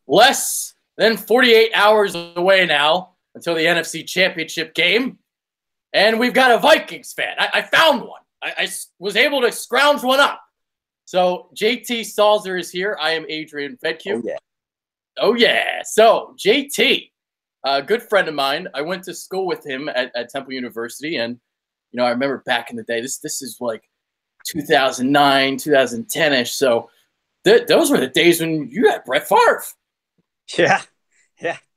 less than 48 hours away now until the NFC Championship game. And we've got a Vikings fan. I found one. I was able to scrounge one up. So JT Salzer is here. I am Adrian Vedcu. Oh, yeah. Oh, yeah. So JT, a good friend of mine. I went to school with him at Temple University. And, you know, I remember back in the day, this is like 2009, 2010-ish. So those were the days when you had Brett Favre. Yeah.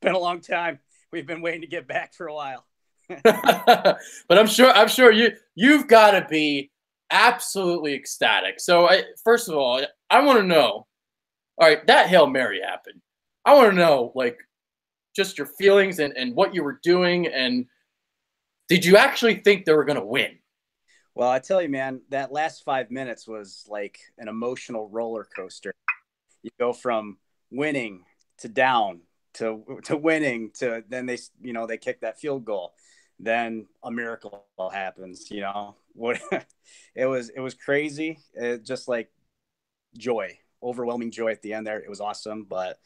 Been a long time. We've been waiting to get back for a while. But I'm sure you've got to be absolutely ecstatic. So first of all, I want to know, all right, that Hail Mary happened. I want to know, like, just your feelings and what you were doing, and did you actually think they were going to win? Well, I tell you, man, that last 5 minutes was like an emotional roller coaster. You go from winning to down to winning to then they kick that field goal. Then a miracle happens, what it was crazy. It just like joy, overwhelming joy at the end there. It was awesome. But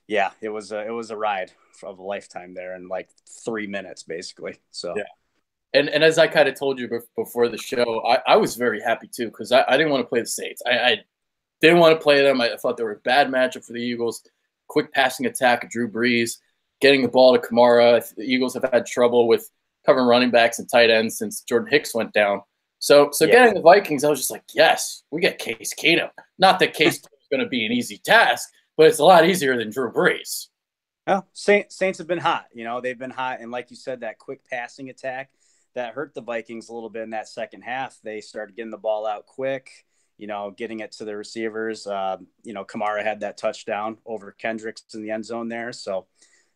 yeah, it was a ride of a lifetime there in like 3 minutes, basically. So, yeah. And as I kind of told you before the show, I was very happy too, because I didn't want to play the Saints. I didn't want to play them. I thought they were a bad matchup for the Eagles. Quick passing attack of Drew Brees, getting the ball to Kamara. The Eagles have had trouble with covering running backs and tight ends since Jordan Hicks went down. So yeah. Getting the Vikings, I was just like, yes, we get Case Keenum. Not that Case Keenum is going to be an easy task, but it's a lot easier than Drew Brees. Well, Saints have been hot. They've been hot. And like you said, that quick passing attack that hurt the Vikings a little bit in that second half. They started getting the ball out quick, getting it to the receivers. Kamara had that touchdown over Kendricks in the end zone there. So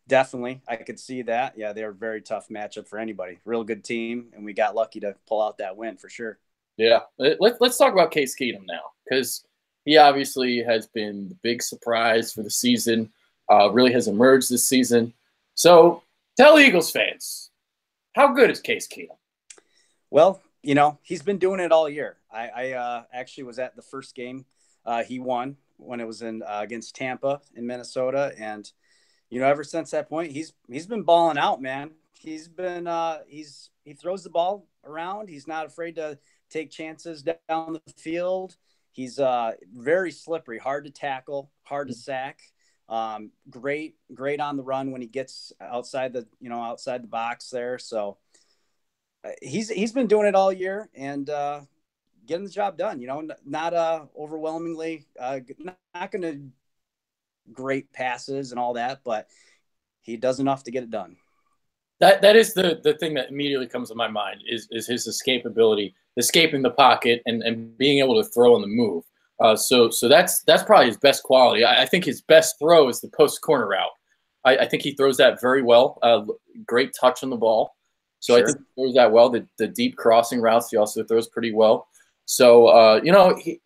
definitely, I could see that. Yeah, they're a very tough matchup for anybody. Real good team, and we got lucky to pull out that win for sure. Yeah, let's talk about Case Keenum now, because he obviously has been the big surprise for the season, really has emerged this season. So tell Eagles fans, how good is Case Keenum? Well, he's been doing it all year. I actually was at the first game he won when it was in against Tampa in Minnesota, and ever since that point, he's been balling out, man. He's been he throws the ball around. He's not afraid to take chances down the field. He's very slippery, hard to tackle, hard to sack. Great on the run when he gets outside the box there. So he's been doing it all year and getting the job done. Not overwhelmingly, not going to great passes and all that, but he does enough to get it done. That is the thing that immediately comes to my mind is his escapability, escaping the pocket and being able to throw on the move. So that's probably his best quality. I think his best throw is the post corner route. I think he throws that very well. Great touch on the ball. So sure. I think he throws that well. The deep crossing routes he also throws pretty well. So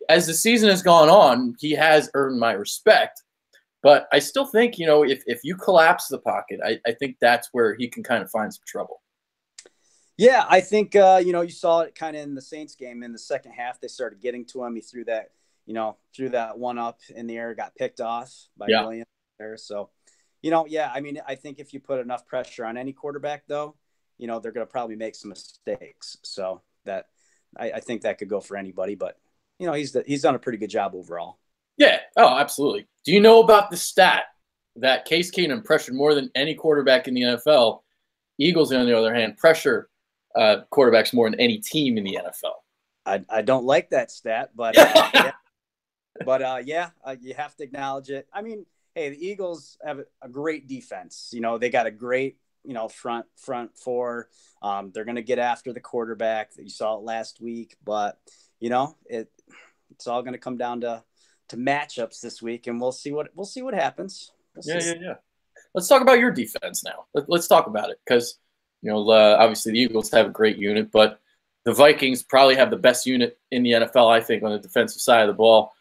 as the season has gone on, he has earned my respect. But I still think, if you collapse the pocket, I think that's where he can kind of find some trouble. Yeah, I think, you saw it kind of in the Saints game. In the second half, they started getting to him. He threw that one up in the air, got picked off by Williams there. So, I think if you put enough pressure on any quarterback, though, they're going to probably make some mistakes. So that I think that could go for anybody. But, he's done a pretty good job overall. Yeah. Oh, absolutely. Do you know about the stat that Case Keenum pressured more than any quarterback in the NFL? Eagles, on the other hand, pressure quarterbacks more than any team in the NFL. I don't like that stat, but you have to acknowledge it. I mean, hey, the Eagles have a great defense. They got a great front four. They're going to get after the quarterback. You saw it last week, but it's all going to come down to matchups this week, and we'll see what happens. Yeah. Let's talk about your defense now. Let's talk about it, because obviously the Eagles have a great unit, but the Vikings probably have the best unit in the NFL, I think, on the defensive side of the ball.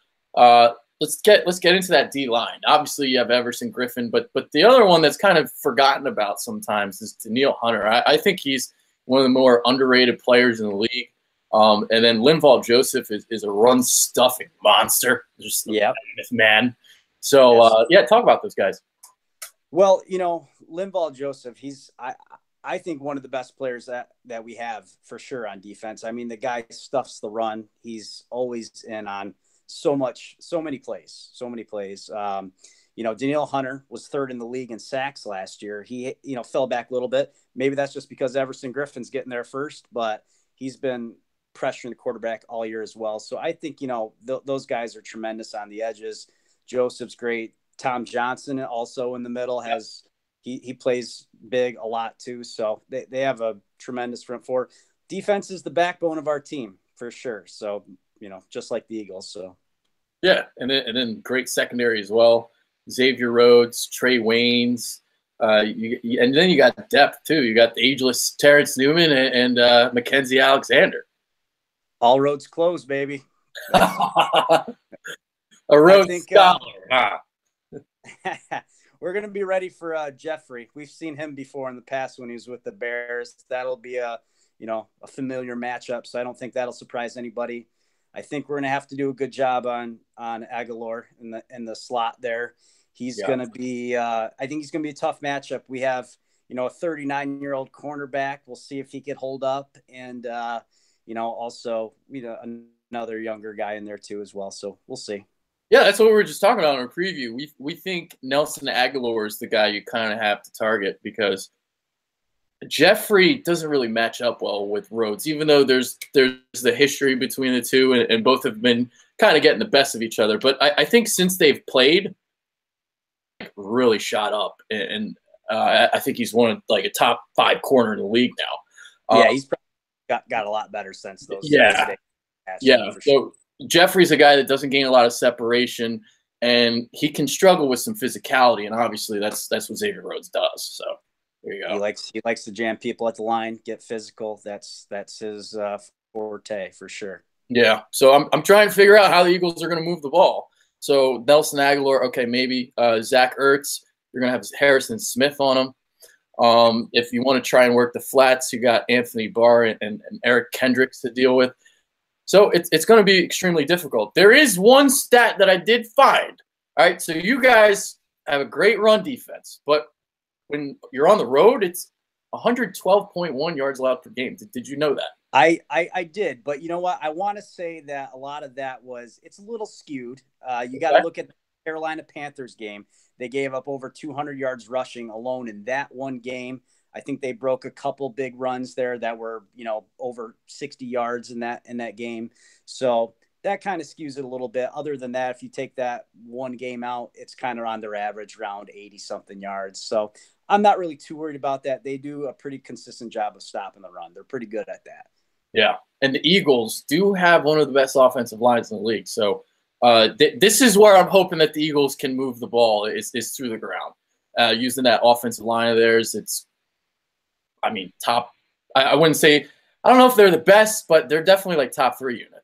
Let's get into that D line. Obviously, you have Everson Griffin, but the other one that's kind of forgotten about sometimes is Danielle Hunter. I think he's one of the more underrated players in the league. And then Linval Joseph is a run-stuffing monster. Just man. So, Yes. yeah, talk about those guys. Well, Linval Joseph, I think one of the best players that we have for sure on defense. I mean, the guy stuffs the run. He's always in on so many plays, so many plays. Danielle Hunter was third in the league in sacks last year. He, fell back a little bit. Maybe that's just because Everson Griffin's getting there first, but he's been pressuring the quarterback all year as well. So I think, those guys are tremendous on the edges. Joseph's great. Tom Johnson also in the middle has he plays big a lot too. So they have a tremendous front four. Defense is the backbone of our team for sure. So, just like the Eagles. So yeah, and then great secondary as well. Xavier Rhodes, Trey Waynes, and then you got depth too. You got the ageless Terrence Newman and Mackenzie Alexander. All roads closed, baby. A Rhodes scholar. We're going to be ready for Jeffrey. We've seen him before in the past when he was with the Bears. That'll be a familiar matchup. So I don't think that'll surprise anybody. I think we're going to have to do a good job on Aguilar in the slot there. He's going to be, I think he's going to be a tough matchup. We have, a 39-year-old cornerback. We'll see if he can hold up. And, also, another younger guy in there too as well. So we'll see. Yeah, that's what we were just talking about in our preview. We think Nelson Aguilar is the guy you kind of have to target because Jeffrey doesn't really match up well with Rhodes, even though there's the history between the two, and both have been kind of getting the best of each other. But I think since they've played, really shot up, and I think he's one of a top 5 corner in the league now. Yeah, he's probably got a lot better since those. Yeah, yeah. So Jeffrey's a guy that doesn't gain a lot of separation, and he can struggle with some physicality, and obviously that's what Xavier Rhodes does. So there you go. He likes to jam people at the line, get physical. That's his forte for sure. Yeah. So I'm trying to figure out how the Eagles are going to move the ball. So Nelson Aguilar, okay, maybe Zach Ertz. You're going to have Harrison Smith on him. If you want to try and work the flats, you got Anthony Barr and Eric Kendricks to deal with. So it's going to be extremely difficult. There is one stat that I did find. All right, so you guys have a great run defense, but when you're on the road, it's 112.1 yards allowed per game. Did you know that? I did, but you know what? I want to say that a lot of that it's a little skewed. You got to look at the Carolina Panthers game. They gave up over 200 yards rushing alone in that one game. I think they broke a couple big runs there that were, over 60 yards in that game. So that kind of skews it a little bit. Other than that, if you take that one game out, it's kind of on their average around 80-something yards. So I'm not really too worried about that. They do a pretty consistent job of stopping the run. They're pretty good at that. Yeah, and the Eagles do have one of the best offensive lines in the league. So this is where I'm hoping that the Eagles can move the ball is through the ground. Using that offensive line of theirs, top. I wouldn't say – I don't know if they're the best, but they're definitely top 3 unit.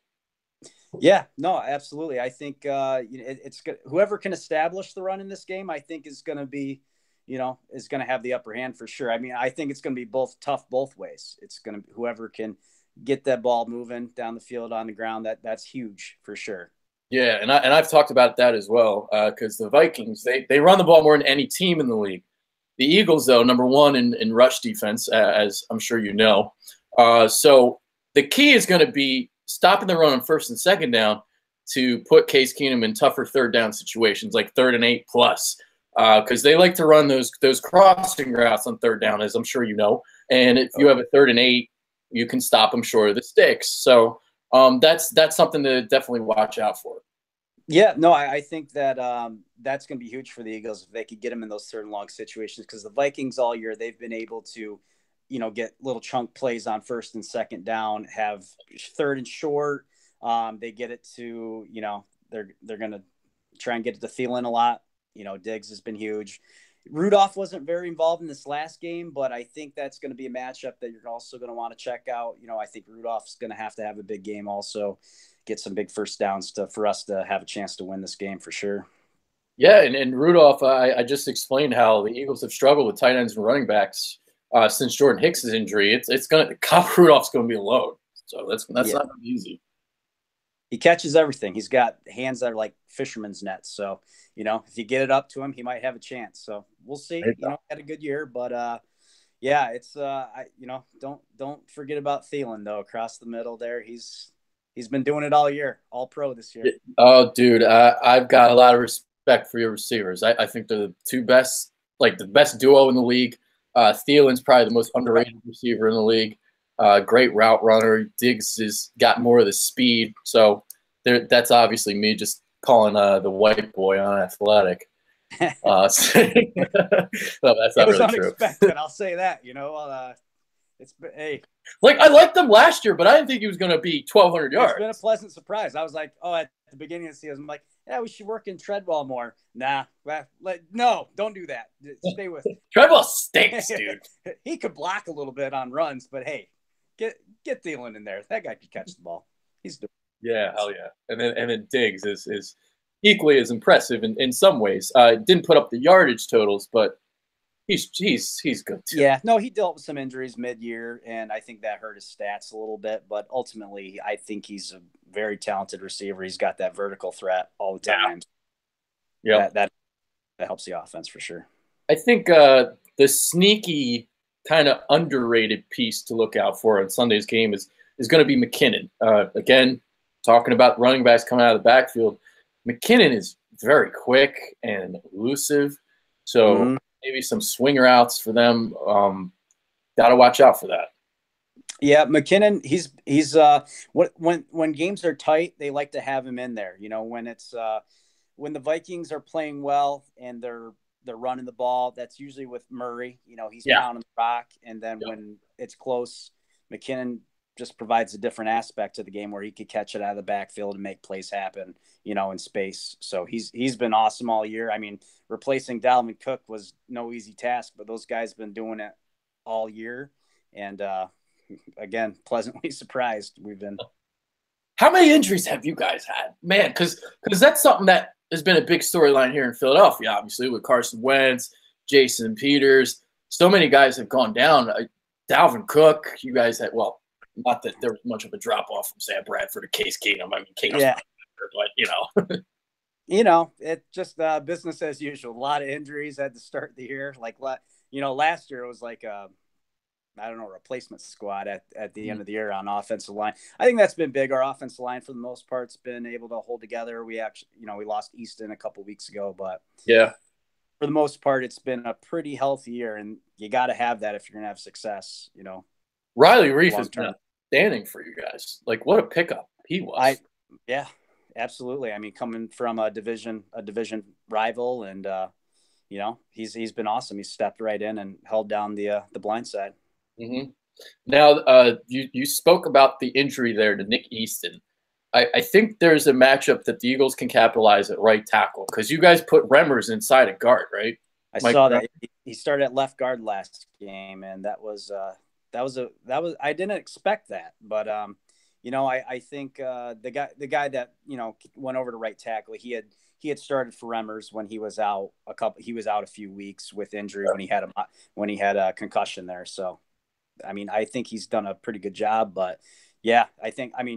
Yeah, no, absolutely. I think it's whoever can establish the run in this game, I think is going to be – is going to have the upper hand for sure. I mean, I think it's going to be tough both ways. It's going to whoever can get that ball moving down the field on the ground. That's huge for sure. Yeah, and I've talked about that as well because the Vikings they run the ball more than any team in the league. The Eagles, though, number 1 in rush defense, as I'm sure you know. So the key is going to be stopping the run on first and second down to put Case Keenum in tougher third down situations, like 3rd and 8 plus. Because they like to run those crossing routes on third down, as I'm sure you know. And if you have a 3rd and 8, you can stop them short of the sticks. So that's something to definitely watch out for. Yeah, no, I think that that's going to be huge for the Eagles if they could get them in those 3rd and long situations because the Vikings all year, they've been able to, get little chunk plays on 1st and 2nd down, have 3rd and short. They get it to, they're going to try and get it to Thielen a lot. Diggs has been huge. Rudolph wasn't very involved in this last game, but I think that's going to be a matchup that you're also going to want to check out. I think Rudolph's going to have a big game also, get some big first downs for us to have a chance to win this game for sure. Yeah, and Rudolph, I just explained how the Eagles have struggled with tight ends and running backs since Jordan Hicks' injury. It's going to Kyle Rudolph's going to be alone, so that's not going to be easy. He catches everything. He's got hands that are like fisherman's nets. So, if you get it up to him, he might have a chance. So we'll see. Had a good year, but yeah, it's don't forget about Thielen though. Across the middle there, he's been doing it all year, all pro this year. Oh, dude, I've got a lot of respect for your receivers. I think they're the two best, like the best duo in the league. Thielen's probably the most underrated receiver in the league. Great route runner. Diggs has got more of the speed. So that's obviously me just calling the white boy unathletic. So, no, that's not really unexpected. True. I'll say that. Hey. Like, I liked him last year, but I didn't think he was going to be 1,200 yards. It's been a pleasant surprise. I was like, at the beginning of the season, I'm like, yeah, we should work in Treadwell more. Nah, no, don't do that. Stay with Treadwell stinks, dude. He could block a little bit on runs, but hey, get Thielen in there. That guy could catch the ball. He's doing. Yeah, hell yeah. And then Diggs is equally as impressive in some ways. Didn't put up the yardage totals, but he's good too. Yeah, no, he dealt with some injuries mid-year, and I think that hurt his stats a little bit. But ultimately, I think he's a very talented receiver. He's got that vertical threat all the time. Yeah, that helps the offense for sure. I think the sneaky kind of underrated piece to look out for on Sunday's game is going to be McKinnon. Again, talking about running backs coming out of the backfield, McKinnon is very quick and elusive. So maybe some swing routes for them. Got to watch out for that. Yeah, McKinnon, he's when games are tight, they like to have him in there. When it's when the Vikings are playing well and they're running the ball, that's usually with Murray. He's pounding the rock, and then when it's close, McKinnon just provides a different aspect to the game where he could catch it out of the backfield and make plays happen, in space. So he's been awesome all year. I mean, replacing Dalvin Cook was no easy task, but those guys have been doing it all year. And again, pleasantly surprised. We've been. How many injuries have you guys had, man? Because that's something that has been a big storyline here in Philadelphia, obviously, with Carson Wentz, Jason Peters. So many guys have gone down. Dalvin Cook, you guys had, well, not that there was much of a drop-off from Sam Bradford to Case Keenum. I mean, Keenum's but, it just business as usual. A lot of injuries at the start of the year. Like, last year it was like replacement squad at the end of the year on offensive line. I think that's been big. Our offensive line, for the most part, has been able to hold together. We actually, we lost Easton a couple weeks ago, but yeah, for the most part, it's been a pretty healthy year, and you got to have that if you're going to have success. Riley Reef has been outstanding for you guys. Like, what a pickup he was. Yeah, absolutely. I mean, coming from a division rival, and he's been awesome. He stepped right in and held down the blind side. Mm-hmm. Now, you spoke about the injury there to Nick Easton. I think there's a matchup that the Eagles can capitalize at right tackle because you guys put Remmers inside at guard, right? I saw that he started at left guard last game, and that was I didn't expect that, but I think the guy that went over to right tackle, he had started for Remmers when he was out a few weeks with injury when he had a concussion there. So, I mean, I think he's done a pretty good job, but yeah,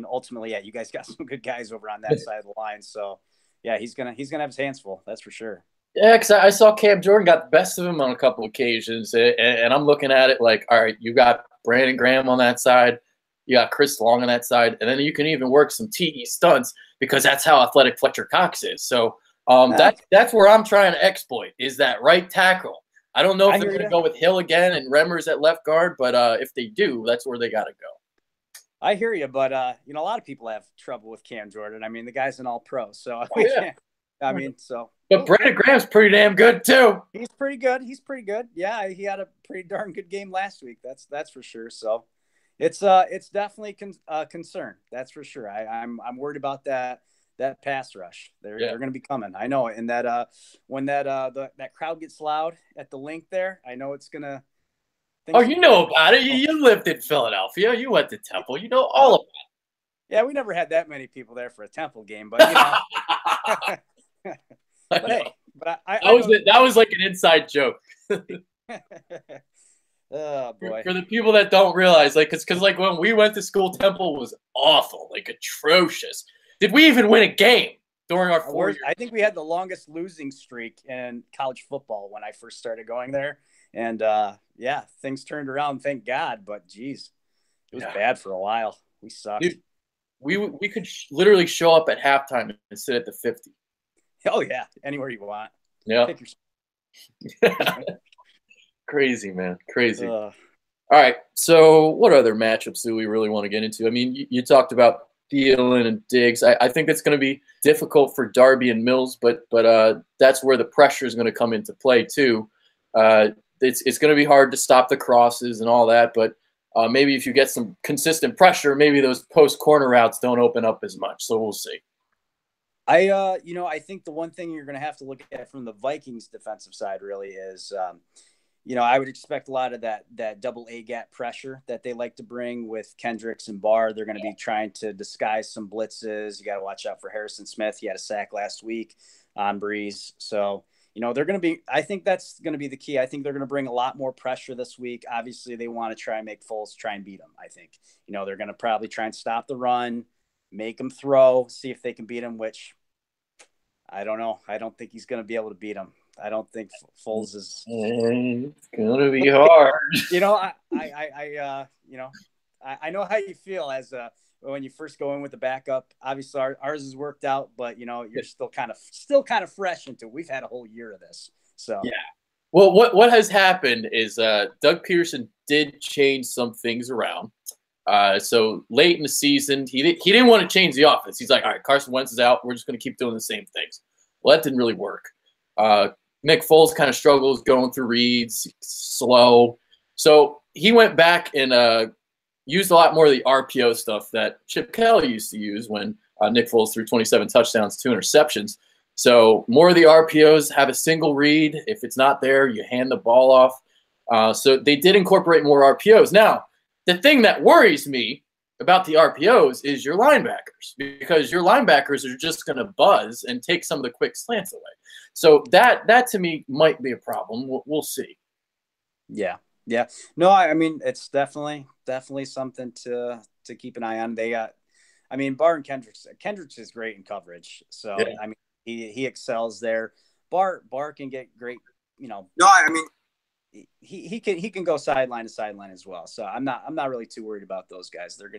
ultimately, you guys got some good guys over on that side of the line. So yeah, he's gonna have his hands full. That's for sure. Yeah, because I saw Cam Jordan got the best of him on a couple occasions, and I'm looking at it like, all right, you got Brandon Graham on that side, you got Chris Long on that side, and then you can even work some TE stunts because that's how athletic Fletcher Cox is. So that's where I'm trying to exploit is that right tackle. I don't know if they're going to go with Hill again and Remmers at left guard, but if they do, that's where they got to go. I hear you, but a lot of people have trouble with Cam Jordan. I mean, the guy's an all-pro, so But Brandon Graham's pretty damn good too. He's pretty good. Yeah, he had a pretty darn good game last week. That's for sure. So it's definitely a concern. That's for sure. I'm worried about that pass rush. They're going to be coming. I know. And that when that crowd gets loud at the link there, I know it's going to. Oh, you know about it. You lived in Philadelphia. You went to Temple. You know all about it. Yeah, we never had that many people there for a Temple game, but but hey, that was like an inside joke. Oh boy! For the people that don't realize, like, because like when we went to school, Temple was awful, like atrocious. Did we even win a game during our 4 years? I think we had the longest losing streak in college football when I first started going there. And yeah, things turned around, thank God. But geez, it was bad for a while. We sucked. Dude, we could literally show up at halftime and sit at the 50. Oh yeah, anywhere you want. Yeah. Crazy, man. Crazy. All right. So what other matchups do we really want to get into? I mean, you talked about Thielen and Diggs. I think it's going to be difficult for Darby and Mills, but that's where the pressure is going to come into play too. It's going to be hard to stop the crosses and all that, but maybe if you get some consistent pressure, maybe those post corner routes don't open up as much. So we'll see. I think the one thing you're going to have to look at from the Vikings defensive side really is, I would expect a lot of that double A gap pressure that they like to bring with Kendricks and Barr. They're going to be trying to disguise some blitzes. You got to watch out for Harrison Smith. He had a sack last week on Breeze. So, they're going to be, I think that's going to be the key. I think they're going to bring a lot more pressure this week. Obviously they want to try and make Foles try and beat them. I think, they're going to probably try and stop the run, make him throw, see if they can beat him, which I don't know. I don't think he's going to be able to beat him. I don't think Foles is. It's going to be hard. I know how you feel as when you first go in with the backup. Obviously, ours has worked out, but you're still kind of fresh into it. We've had a whole year of this, so yeah. Well, what has happened is Doug Peterson did change some things around. So late in the season, he didn't want to change the offense. He's like, all right, Carson Wentz is out. We're just going to keep doing the same things. Well, that didn't really work. Nick Foles kind of struggles going through reads, slow. So he went back and used a lot more of the RPO stuff that Chip Kelly used to use when Nick Foles threw 27 touchdowns, 2 interceptions. So more of the RPOs have a single read. If it's not there, you hand the ball off. So they did incorporate more RPOs. Now, the thing that worries me about the RPOs is your linebackers, because your linebackers are just going to buzz and take some of the quick slants away. So that to me might be a problem. We'll see. Yeah. No, I mean, it's definitely something to keep an eye on. They got, Barr and Kendricks is great in coverage. So, yeah. He excels there. Barr can get great, he can go sideline to sideline as well. So I'm not really too worried about those guys. They're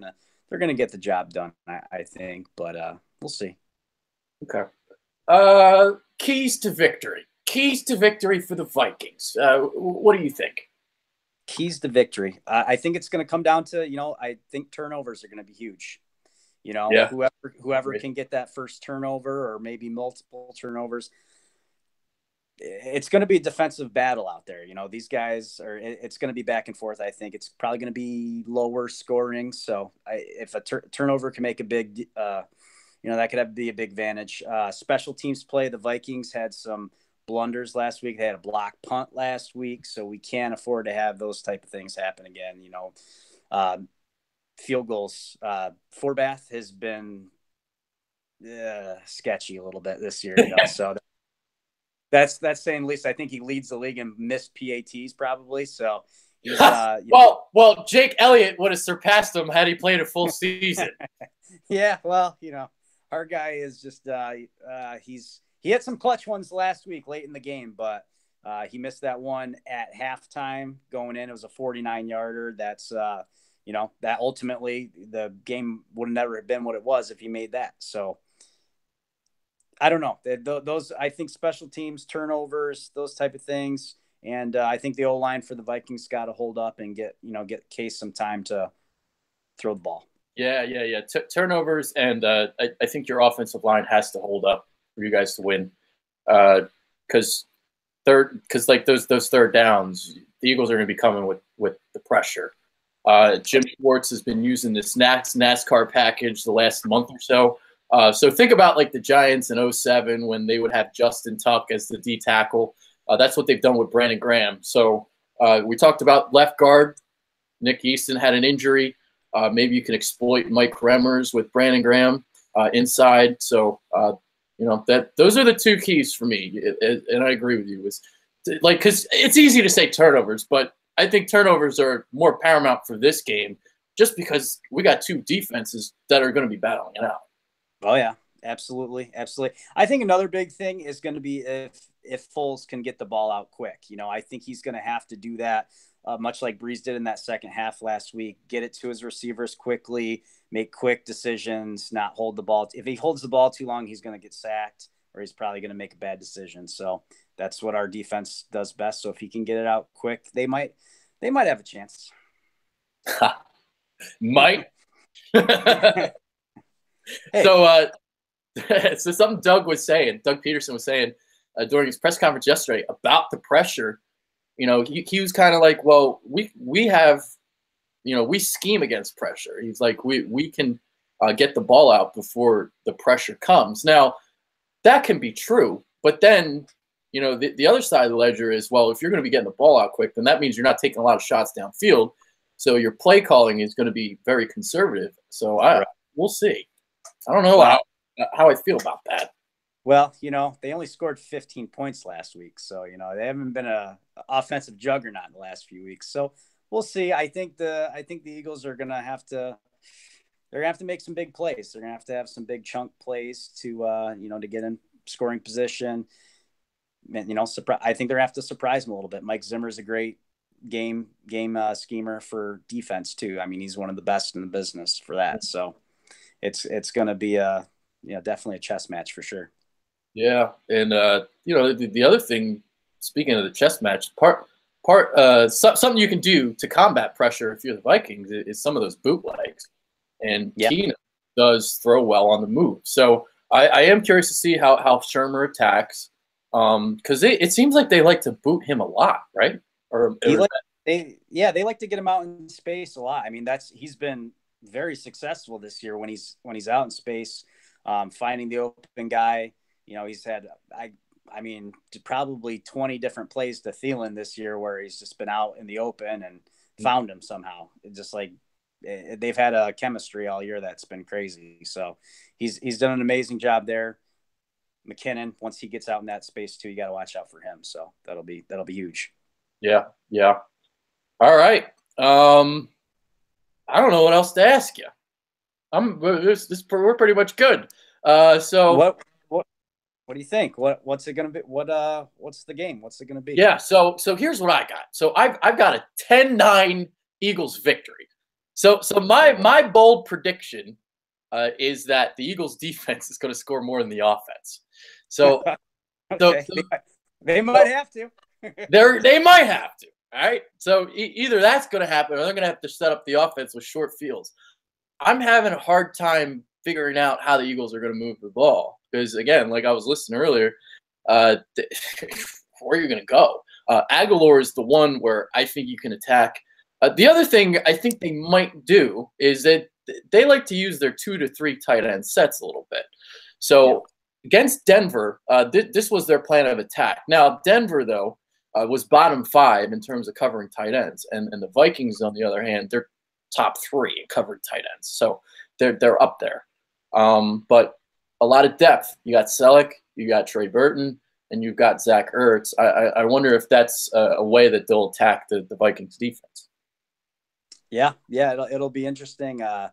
gonna get the job done, I think. But we'll see. Okay. Keys to victory for the Vikings. What do you think? Keys to victory. I think it's going to come down to I think turnovers are going to be huge. Whoever can get that first turnover or maybe multiple turnovers. It's going to be a defensive battle out there. These guys it's going to be back and forth. I think it's probably going to be lower scoring. So if a turnover can make a big, that could be a big advantage. Special teams play. The Vikings had some blunders last week. They had a block punt last week. So we can't afford to have those type of things happen again. Field goals. Forbath has been sketchy a little bit this year. So that's saying least. I think he leads the league in missed PATs probably. So he's, well, Jake Elliott would have surpassed him had he played a full season. Yeah, well, our guy is just he had some clutch ones last week late in the game, but he missed that one at halftime going in. It was a 49-yarder. That's that ultimately the game would have never been what it was if he made that. So I don't know. Those, I think, special teams, turnovers, those type of things. And I think the O-line for the Vikings got to hold up and get Case some time to throw the ball. Yeah. Turnovers, and I think your offensive line has to hold up for you guys to win. Because like those third downs, the Eagles are going to be coming with the pressure. Jim Schwartz has been using this NASCAR package the last month or so. So think about like the Giants in 2007 when they would have Justin Tuck as the D tackle. That's what they've done with Brandon Graham. So we talked about left guard. Nick Easton had an injury. Maybe you can exploit Mike Remmers with Brandon Graham inside. So those are the two keys for me. And I agree with you. Because it's easy to say turnovers, but I think turnovers are more paramount for this game just because we got two defenses that are going to be battling it out. Oh yeah, absolutely, absolutely. I think another big thing is going to be if Foles can get the ball out quick. I think he's going to have to do that, much like Breeze did in that second half last week. Get it to his receivers quickly, make quick decisions, not hold the ball. If he holds the ball too long, he's going to get sacked, or he's probably going to make a bad decision. So that's what our defense does best. So if he can get it out quick, they might have a chance. Might. Hey, So, so something Doug Peterson was saying during his press conference yesterday about the pressure. He was kind of like, well, we have, we scheme against pressure. He's like, we can get the ball out before the pressure comes. Now, that can be true, but then, the other side of the ledger is, well, if you're going to be getting the ball out quick, then that means you're not taking a lot of shots downfield. So your play calling is going to be very conservative. So we'll see. I don't know how I feel about that. Well, they only scored 15 points last week, so they haven't been a offensive juggernaut in the last few weeks. So we'll see. I think the Eagles are gonna have to make some big plays. They're gonna have to have some big chunk plays to to get in scoring position. And, I think they're gonna have to surprise them a little bit. Mike Zimmer's a great game schemer for defense too. I mean, he's one of the best in the business for that. So it's gonna be definitely a chess match for sure. Yeah, and the other thing, speaking of the chess match, something you can do to combat pressure if you're the Vikings is some of those bootlegs, and Keenum does throw well on the move. So I am curious to see how Shermer attacks, because it seems like they like to boot him a lot, right? They like to get him out in space a lot. I mean, he's been very successful this year when he's out in space, finding the open guy. He's had, probably 20 different plays to Thielen this year where he's just been out in the open and found him somehow. It's just like they've had a chemistry all year that's been crazy. So he's done an amazing job there. McKinnon, once he gets out in that space too, you got to watch out for him. So that'll be huge. Yeah. All right. I don't know what else to ask you. We're pretty much good. So what do you think? What's it going to be? What's the game? What's it going to be? Yeah. So here's what I got. So I've got a 10-9 Eagles victory. So my bold prediction is that the Eagles defense is going to score more than the offense. So okay. They might have to. They might have to. All right. So either that's going to happen, or they're going to have to set up the offense with short fields. I'm having a hard time figuring out how the Eagles are going to move the ball because, again, like I was listening earlier, where are you going to go? Aguilar is the one where I think you can attack. The other thing I think they might do is that they like to use their 2 to 3 tight end sets a little bit. So against Denver, this was their plan of attack. Now, Denver, though, was bottom 5 in terms of covering tight ends. And the Vikings, on the other hand, they're top 3 in covered tight ends. So they're up there. But a lot of depth. You got Selleck, you got Trey Burton, and you've got Zach Ertz. I wonder if that's a way that they'll attack the Vikings defense. Yeah, it'll be interesting. I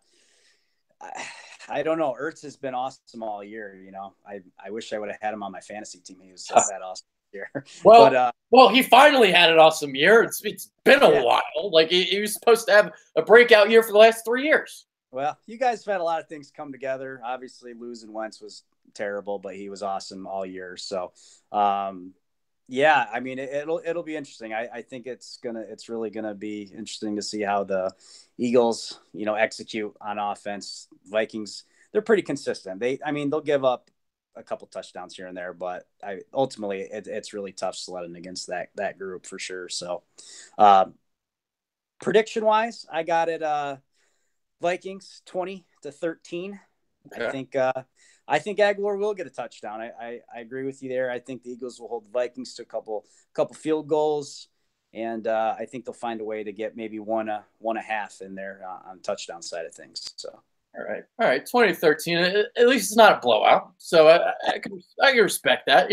don't know. Ertz has been awesome all year. I wish I would have had him on my fantasy team. He was that awesome year. Well, he finally had an awesome year. It's been a while. Like he was supposed to have a breakout year for the last 3 years. Well, you guys have had a lot of things come together. Obviously, losing Wentz was terrible, but he was awesome all year. So, I mean, it'll be interesting. I think it's really gonna be interesting to see how the Eagles, execute on offense. Vikings, they're pretty consistent. They'll give up a couple touchdowns here and there, but ultimately it's really tough sledding against that group for sure. So, prediction wise, I got it. Vikings 20-13. Okay. I think Aguilar will get a touchdown. I agree with you there. I think the Eagles will hold the Vikings to a couple field goals, and I think they'll find a way to get maybe one and a half in there on the touchdown side of things. So. All right, 20-13. At least it's not a blowout, so I can respect that.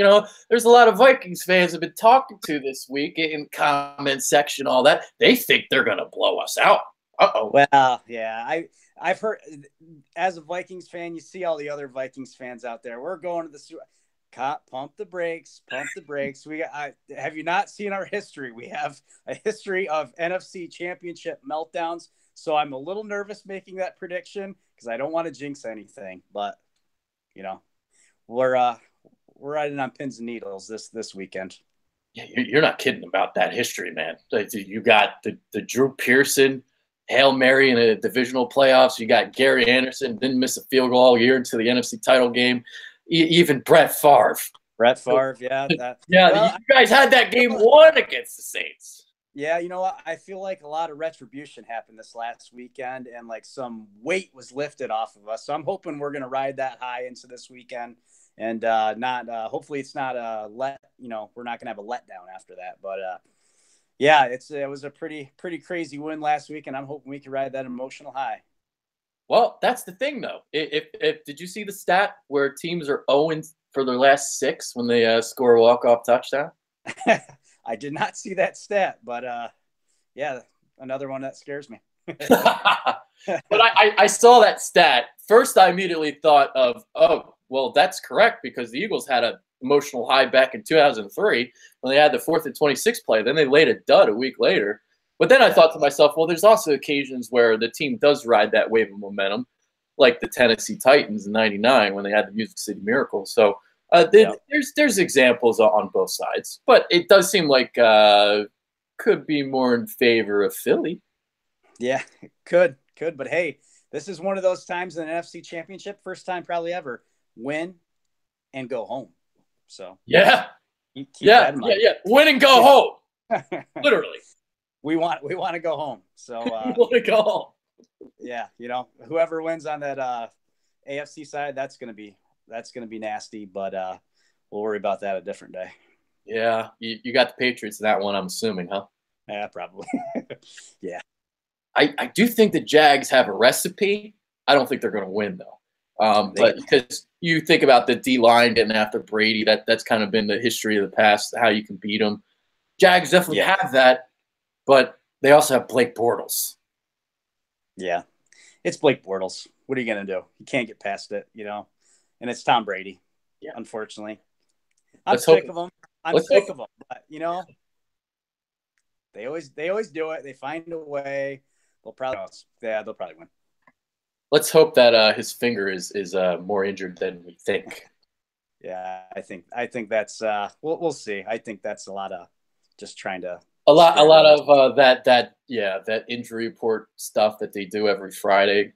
There's a lot of Vikings fans I've been talking to this week in comment section, all that. They think they're gonna blow us out. Uh-oh. Well, yeah, I've heard, as a Vikings fan, you see all the other Vikings fans out there. We're going to the pump the brakes, pump the brakes. Have you not seen our history? We have a history of NFC Championship meltdowns. So I'm a little nervous making that prediction because I don't want to jinx anything. But we're riding on pins and needles this weekend. Yeah, you're not kidding about that history, man. You got the Drew Pearson Hail Mary in a divisional playoffs. You got Gary Anderson, didn't miss a field goal all year into the NFC title game. Even Brett Favre. Yeah. You guys had that game won against the Saints. Yeah, you know what? I feel like a lot of retribution happened this last weekend, and like some weight was lifted off of us. So I'm hoping we're going to ride that high into this weekend, and hopefully it's not we're not going to have a letdown after that. But yeah, it was a pretty crazy win last week, and I'm hoping we can ride that emotional high. Well, that's the thing, though. If did you see the stat where teams are 0 for their last 6 when they score a walk-off touchdown? I did not see that stat, but yeah, another one that scares me. But I saw that stat. First, I immediately thought of, oh, well, that's correct because the Eagles had an emotional high back in 2003 when they had the 4th and 26 play. Then they laid a dud a week later. But then I thought to myself, well, there's also occasions where the team does ride that wave of momentum, like the Tennessee Titans in '99 when they had the Music City Miracle. So there's examples on both sides, but it does seem like could be more in favor of Philly. Yeah, could. But hey, this is one of those times in the NFC Championship, first time probably ever, win and go home. So yeah, win and go home. Literally, we want to go home. So we want to go home. Yeah, whoever wins on that AFC side, that's gonna be nasty. But we'll worry about that a different day. Yeah, you got the Patriots in that one, I'm assuming, huh? Yeah, probably. Yeah. I do think the Jags have a recipe. I don't think they're going to win, though. But because you think about the D-line getting after Brady, that's kind of been the history of the past, how you can beat them. Jags definitely have that, but they also have Blake Bortles. Yeah, it's Blake Bortles. What are you going to do? You can't get past it, and it's Tom Brady, unfortunately. I'm sick of him. But, they always do it. They find a way. They'll probably win. Let's hope that his finger is more injured than we think. Yeah, I think that's we'll see. I think that's a lot of just trying to a lot of that injury report stuff that they do every Friday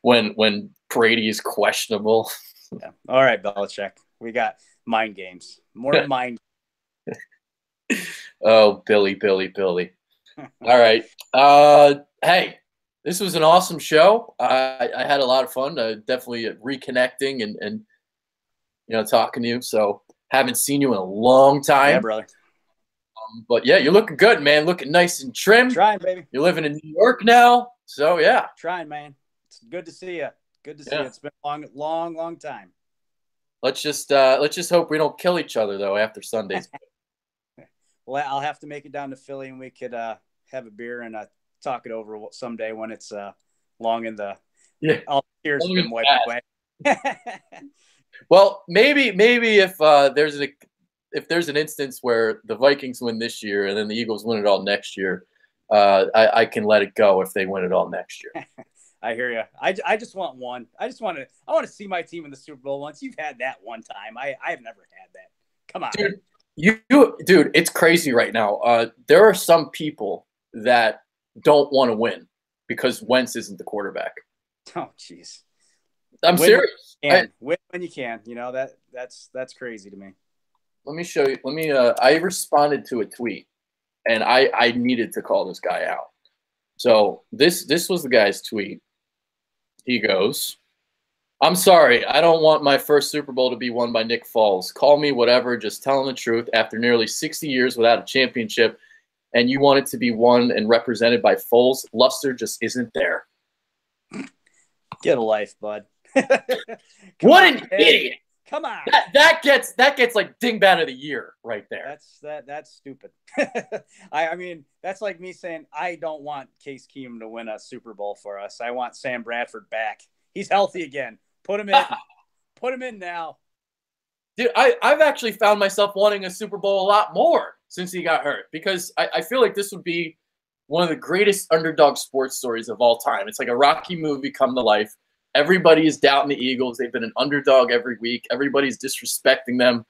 when Brady is questionable. Yeah. All right, Belichick. We got mind games. More mind. Oh, Billy. All right. Hey, this was an awesome show. I had a lot of fun. Definitely reconnecting and talking to you. So haven't seen you in a long time. Yeah, brother. But yeah, you're looking good, man. Looking nice and trim. Trying, baby. You're living in New York now. So yeah. Trying, man. It's good to see you. Good to see you. It's been a long time. Let's just hope we don't kill each other though after Sundays. Well, I'll have to make it down to Philly, and we could have a beer and talk it over someday when it's long in the all the tears have been wiped away. Well, maybe if there's an instance where the Vikings win this year and then the Eagles win it all next year, I can let it go if they win it all next year. I hear you. I just want one. I want to see my team in the Super Bowl once. You've had that one time. I have never had that. Come on, dude. It's crazy right now. There are some people that don't want to win because Wentz isn't the quarterback. Oh, jeez. I'm serious. Win when you can. That's crazy to me. Let me show you. I responded to a tweet, and I needed to call this guy out. So this was the guy's tweet. He goes, "I'm sorry. I don't want my first Super Bowl to be won by Nick Foles. Call me whatever. Just telling the truth. After nearly 60 years without a championship, and you want it to be won and represented by Foles, luster just isn't there." Get a life, bud. What an idiot! Come on. That gets like dingbat of the year right there. That's stupid. I mean, that's like me saying I don't want Case Keenum to win a Super Bowl for us. I want Sam Bradford back. He's healthy again. Put him in. Put him in now. Dude, I've actually found myself wanting a Super Bowl a lot more since he got hurt, because I feel like this would be one of the greatest underdog sports stories of all time. It's like a Rocky movie come to life. Everybody is doubting the Eagles. They've been an underdog every week. Everybody's disrespecting them.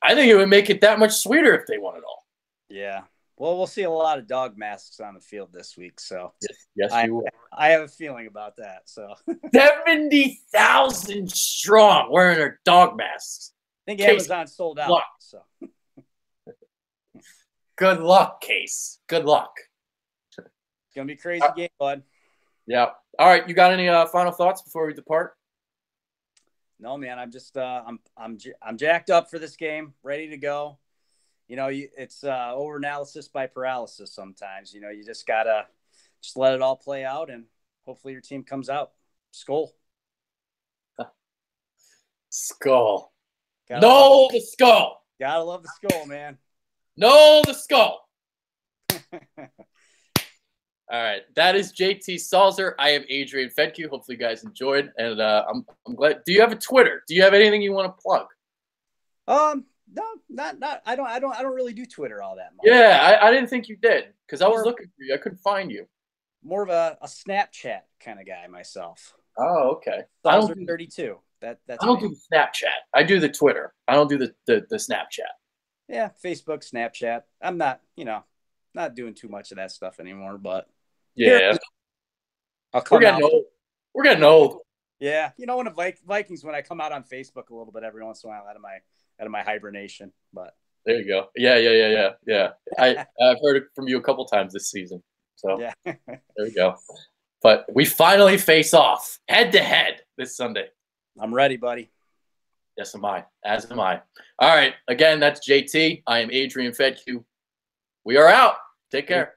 I think it would make it that much sweeter if they won it all. Yeah. Well, we'll see a lot of dog masks on the field this week. So yes, you will. I have a feeling about that. So 70,000 strong wearing their dog masks. I think Amazon sold out. So good luck, Case. Good luck. It's gonna be a crazy game, bud. Yeah. All right. You got any final thoughts before we depart? No, man. I'm just I'm jacked up for this game, ready to go. You know, it's over analysis by paralysis sometimes. You know, you just gotta just let it all play out, and hopefully your team comes out. Skull. Skull. No, the skull. Gotta love the skull, man. No, the skull. All right, that is JT Salzer. I am Adrian Fedke. Hopefully, you guys enjoyed, and I'm glad. Do you have a Twitter? Do you have anything you want to plug? No, not. I don't really do Twitter all that much. Yeah, I didn't think you did, because I was looking for you. I couldn't find you. More of a Snapchat kind of guy myself. Oh, okay. Salzer 32. That's I don't do the Snapchat. I do the Twitter. I don't do the Snapchat. Yeah, Facebook, Snapchat. I'm not, not doing too much of that stuff anymore, but yeah. We're getting old. Yeah. When the Vikings, when I come out on Facebook a little bit every once in a while out of my hibernation, but there you go. Yeah. I've heard it from you a couple times this season. So yeah. There we go. But we finally face off head to head this Sunday. I'm ready, buddy. Yes, am I. As am I. All right. Again, that's JT. I am Adrian Fedke. We are out. Take care.